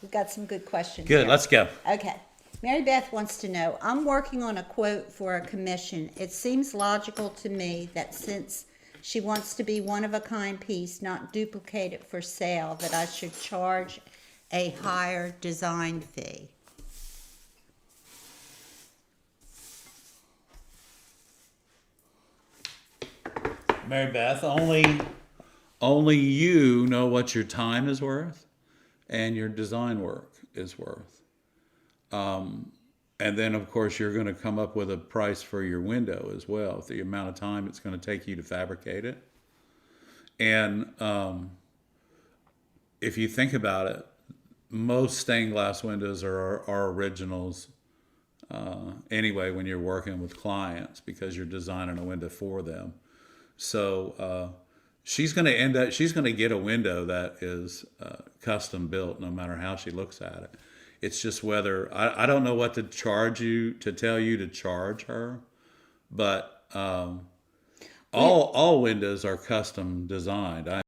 We've got some good questions Good, here. let's go. Okay. Mary Beth wants to know, I'm working on a quote for a commission. It seems logical to me that since she wants to be one-of-a-kind piece, not duplicate it for sale, that I should charge a higher design fee. Mary Beth, only you know what your time is worth and your design work is worth. And then, of course, you're going to come up with a price for your window as well, the amount of time it's going to take you to fabricate it. And if you think about it, most stained glass windows are originals anyway when you're working with clients because you're designing a window for them. So she's going to she's going to get a window that is custom built no matter how she looks at it. It's just whether, I don't know what to charge you, to tell you to charge her, but all windows are custom designed.